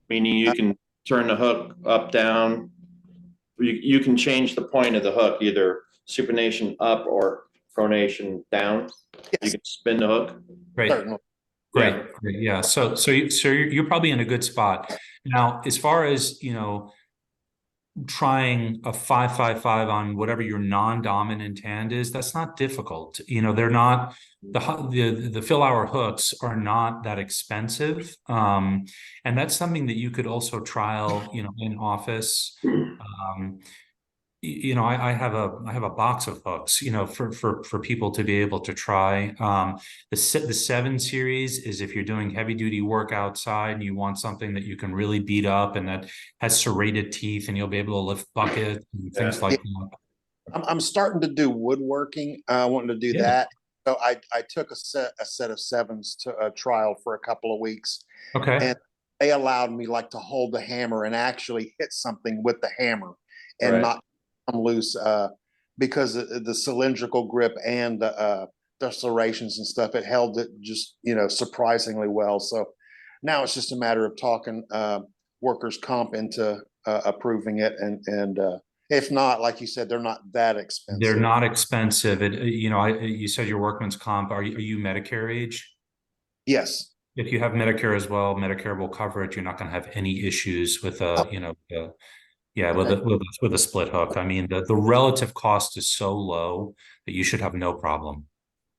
Meaning you can turn the hook up, down. You can change the point of the hook, either supination up or pronation down. You Yes, can spin the hook. Great. certainly. Great. Yeah. Great. Yeah. So you're probably in a good spot. Now, as far as, trying a 5-5-5 on whatever your non-dominant hand is, that's not difficult. They're not the fill hour hooks are not that expensive. And that's something that you could also trial, in office. I have a box of hooks, for people to be able to try. The 7 series is if you're doing heavy duty work outside and you want something that you can really beat up and that has serrated teeth and you'll be able to lift buckets and things like that. I'm starting to do woodworking. Wanting to do that. So I took a set of 7s to a trial for a couple of weeks. Okay. And they allowed me to hold the hammer and actually hit something with the hammer and Right. not come loose because the cylindrical grip and the serrations and stuff, it held it just, surprisingly well. So now it's just a matter of talking workers' comp into approving it. And if not, like you said, they're not that expensive. They're not expensive. You said your workman's comp. Are you Medicare age? Yes. If you have Medicare as well, Medicare will cover it. You're not going to have any issues with with a split hook. I mean, the relative cost is so low that you should have no problem.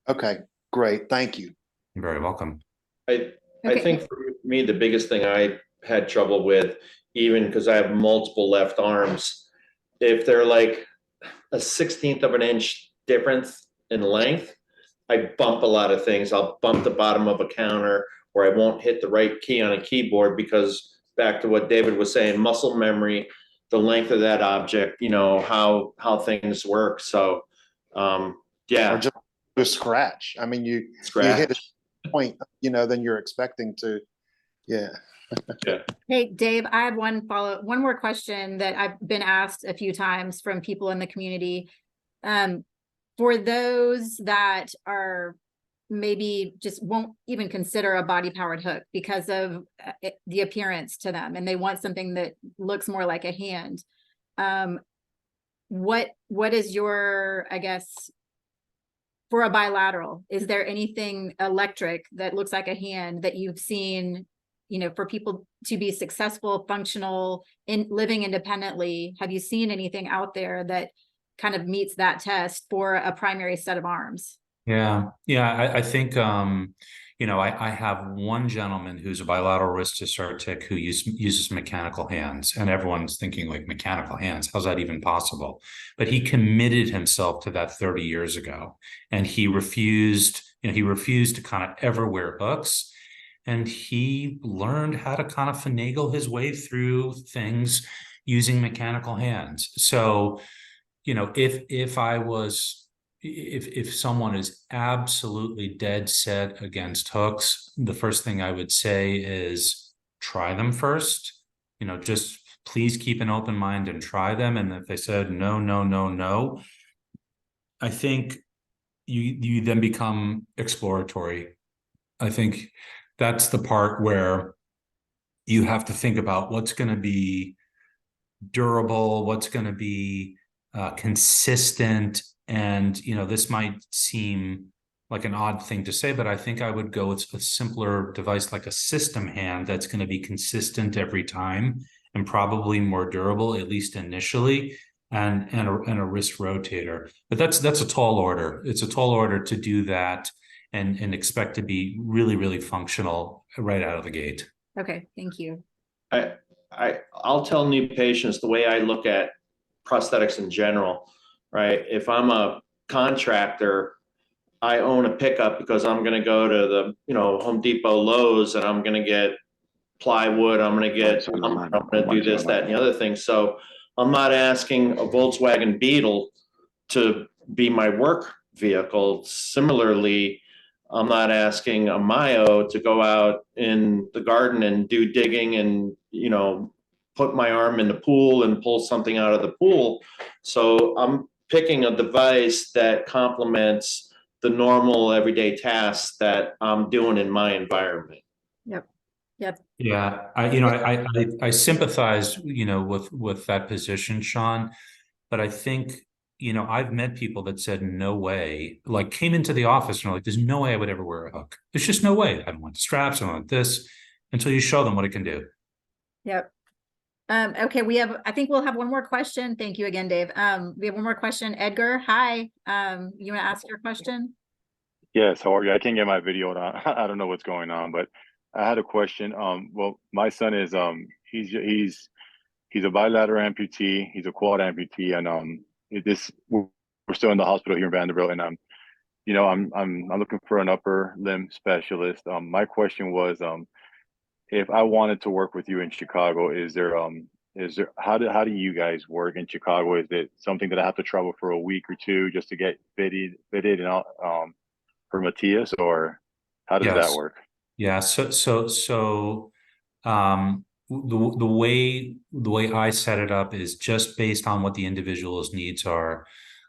Okay, great. Thank you. You're very welcome. I Okay. think for me, the biggest thing I had trouble with, even because I have multiple left arms, if they're like a 1/16 of an inch difference in length, I bump a lot of things. I'll bump the bottom of a counter, or I won't hit the right key on a keyboard because, back to what David was saying, muscle memory, the length of that object, how things work. So, Or yeah, just scratch. I mean, you hit a point, then you're expecting to, yeah. Hey, Dave, I have one more question that I've been asked a few times from people in the community. For those that are maybe just won't even consider a body powered hook because of the appearance to them, and they want something that looks more like a hand. What is your, I guess, for a bilateral, is there anything electric that looks like a hand that you've seen, for people to be successful, functional, in living independently? Have you seen anything out there that kind of meets that test for a primary set of arms? Yeah. I think, I have one gentleman who's a bilateral wrist disartic who uses mechanical hands, and everyone's thinking like, mechanical hands, how's that even possible? But he committed himself to that 30 years ago, and he refused to kind of ever wear hooks. and he learned how to kind of finagle his way through things using mechanical hands. So, you know, if someone is absolutely dead set against hooks, the first thing I would say is try them first. You know, just please keep an open mind and try them. And if they said no, no, no, no, I think you then become exploratory. I think that's the part where you have to think about what's going to be durable, what's going to be consistent. And, you know, this might seem like an odd thing to say, but I think I would go with a simpler device like a system hand that's going to be consistent every time and probably more durable, at least initially, and a wrist rotator. But that's a tall order. It's a tall order to do that and expect to be really, really functional right out of the gate. Okay, thank you. I'll tell new patients the way I look at prosthetics in general, right? If I'm a contractor, I own a pickup because I'm going to go to the, you know, Home Depot, Lowe's, and I'm going to get plywood. I'm going to do this, that, and the other thing. So I'm not asking a Volkswagen Beetle to be my work vehicle. Similarly, I'm not asking a Mayo to go out in the garden and do digging and, you know, put my arm in the pool and pull something out of the pool. So I'm picking a device that complements the normal everyday tasks that I'm doing in my environment. Yep. Yep. Yeah, I sympathize, you know, with that position, Sean, but I think, you know, I've met people that said no way, like came into the office and are like, there's no way I would ever wear a hook. There's just no way. I don't want straps, I don't want this, until you show them what it can do. Yep. Okay, I think we'll have one more question. Thank you again, Dave. We have one more question. Edgar, hi. You want to ask your question? Yes, how are you? I can't get my video on. I don't know what's going on, but I had a question. Well, my son is he's a bilateral amputee, he's a quad amputee, and we're still in the hospital here in Vanderbilt, and you know, I'm looking for an upper limb specialist. My question was, if I wanted to work with you in Chicago, is there how do you guys work in Chicago? Is it something that I have to travel for a week or two just to get fitted and for Matthias, or how does that work? Yeah. The way I set it up is just based on what the individual's needs are.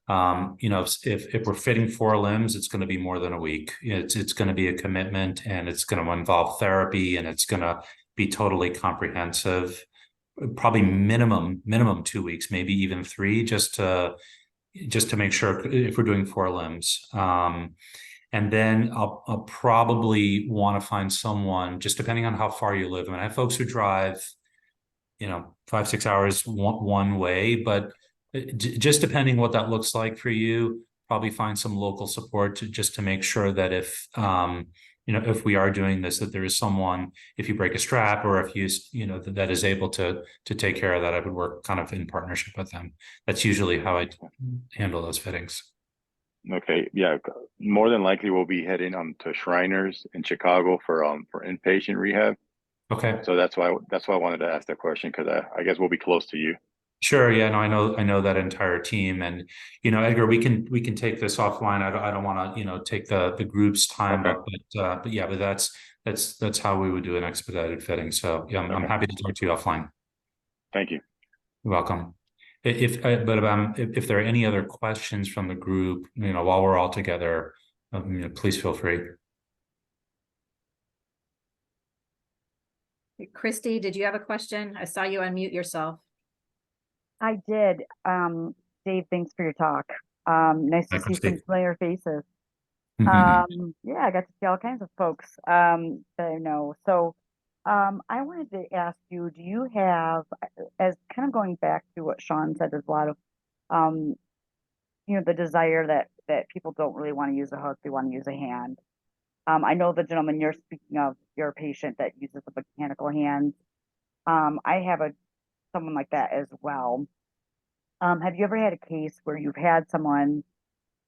You know, if we're fitting 4 limbs, it's going to be more than a week. It's going to be a commitment, and it's going to involve therapy, and it's going to be totally comprehensive. Probably minimum 2 weeks, maybe even 3, just to make sure if we're doing 4 limbs. And then I'll probably want to find someone, just depending on how far you live. I mean, I have folks who drive, you know, 5-6 hours one way, but just depending what that looks like for you, probably find some local support just to make sure that if, you know, if we are doing this, that there is someone, if you break a strap or if you know, that is able to take care of that, I would work kind of in partnership with them. That's usually how I handle those fittings. Okay, yeah, more than likely we'll be heading to Shriners in Chicago for inpatient rehab. Okay. So that's why I wanted to ask that question, because I guess we'll be close to you. Sure. Yeah. No, I know that entire team, and you know, Edgar, we can take this offline. I don't want to, you know, take the group's time up, but yeah, but that's how we would do an expedited fitting. So yeah, I'm happy to talk to you offline. Thank you. You're welcome. If there are any other questions from the group, you know, while we're all together, you know, please feel free. Christy, did you have a question? I saw you unmute yourself. I did. Dave, thanks for your talk. Nice to see some familiar faces. Yeah, I got to see all kinds of folks that I know. So I wanted to ask you, do you have, as kind of going back to what Sean said, there's a lot of, you know, the desire that people don't really want to use a hook, they want to use a hand. I know the gentleman you're speaking of, your patient that uses the mechanical hands. I have someone like that as well. Have you ever had a case where you've had someone,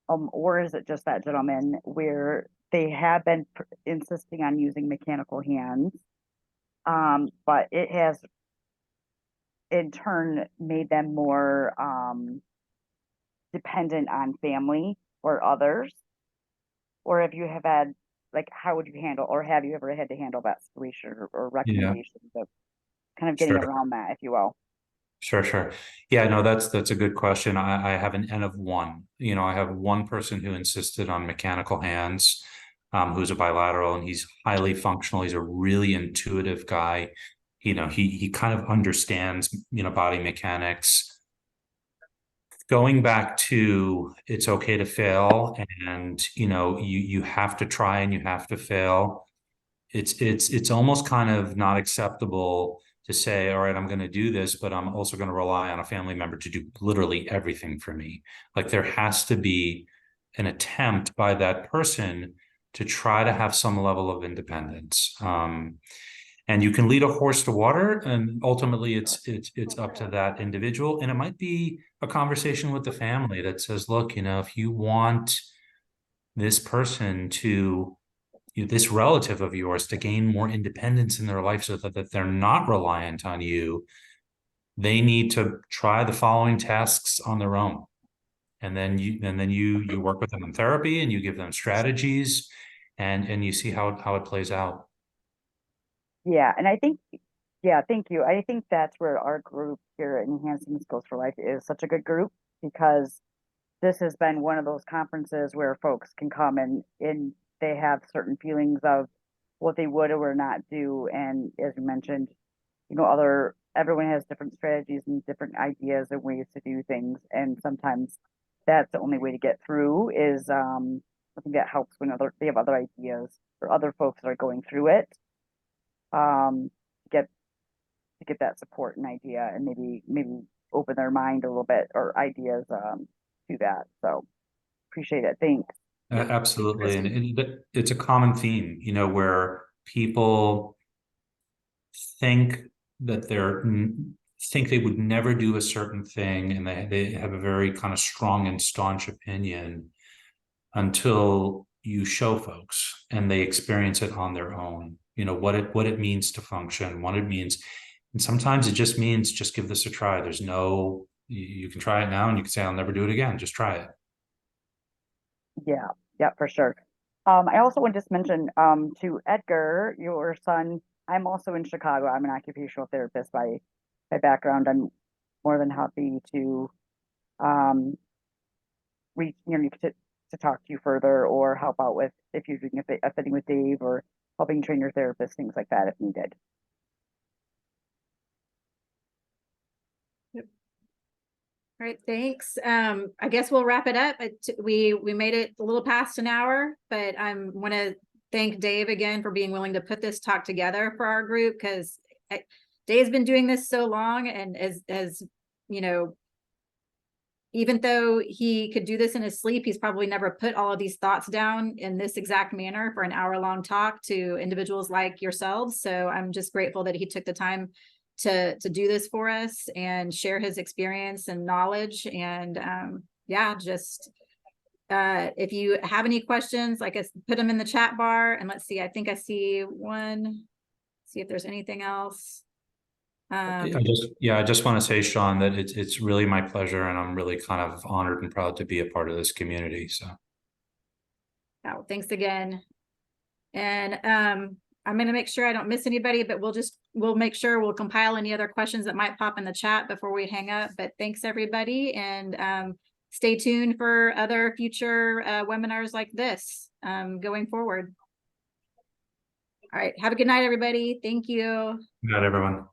or is it just that gentleman, where they have been insisting on using mechanical hands. But it has in turn made them more dependent on family or others. Or if you have had, like, how would you handle, or have you ever had to handle that situation or recommendations of kind of getting Sure. around that, if you will? Sure. Yeah, no, that's a good question. I have an N of one. You know, I have one person who insisted on mechanical hands, who's a bilateral, and he's highly functional. He's a really intuitive guy. You know, he kind of understands, you know, body mechanics. Going back to it's okay to fail, and you know, you have to try and you have to fail. It's almost kind of not acceptable to say, all right, I'm going to do this, but I'm also going to rely on a family member to do literally everything for me. Like there has to be an attempt by that person to try to have some level of independence. And you can lead a horse to water, and ultimately it's up to that individual. And it might be a conversation with the family that says, look, you know, if you want this person to this relative of yours to gain more independence in their life so that they're not reliant on you, they need to try the following tasks on their own. And then you work with them in therapy and you give them strategies and you see how it plays out. Yeah, and I think, yeah, thank you. I think that's where our group here at Enhancing Skills for Life is such a good group, because this has been one of those conferences where folks can come and they have certain feelings of what they would or would not do. And as you mentioned, you know, everyone has different strategies and different ideas and ways to do things. And sometimes that's the only way to get through is, I think that helps when they have other ideas or other folks that are going through it. To get that support and idea, and maybe open their mind a little bit or ideas to that. So appreciate it. Thanks. Absolutely. And it's a common theme, you know, where people think that think they would never do a certain thing, and they have a very kind of strong and staunch opinion until you show folks and they experience it on their own. You know, what it means to function, what it means. And sometimes it just means just give this a try. There's no, you can try it now and you can say, I'll never do it again. Just try it. Yeah, for sure. I also want to just mention to Edgar, your son, I'm also in Chicago. I'm an occupational therapist by background. I'm more than happy to reach, you know, to talk to you further or help out with if you're doing a fitting with Dave or helping train your therapist, things like that if needed. All right, thanks. I guess we'll wrap it up. We made it a little past an hour, but I want to thank Dave again for being willing to put this talk together for our group, because Dave's been doing this so long, and as you know, even though he could do this in his sleep, he's probably never put all of these thoughts down in this exact manner for an hour-long talk to individuals like yourselves. So I'm just grateful that he took the time to do this for us and share his experience and knowledge. And yeah, just if you have any questions, like I put them in the chat bar, and let's see, I think I see one. See if there's anything else. I just want to say, Sean, that it's really my pleasure, and I'm really kind of honored and proud to be a part of this community. So oh, thanks again. And I'm going to make sure I don't miss anybody, but we'll make sure we'll compile any other questions that might pop in the chat before we hang up. But thanks everybody, and stay tuned for other future webinars like this going forward. All right, have a good night, everybody. Thank you. good night, everyone.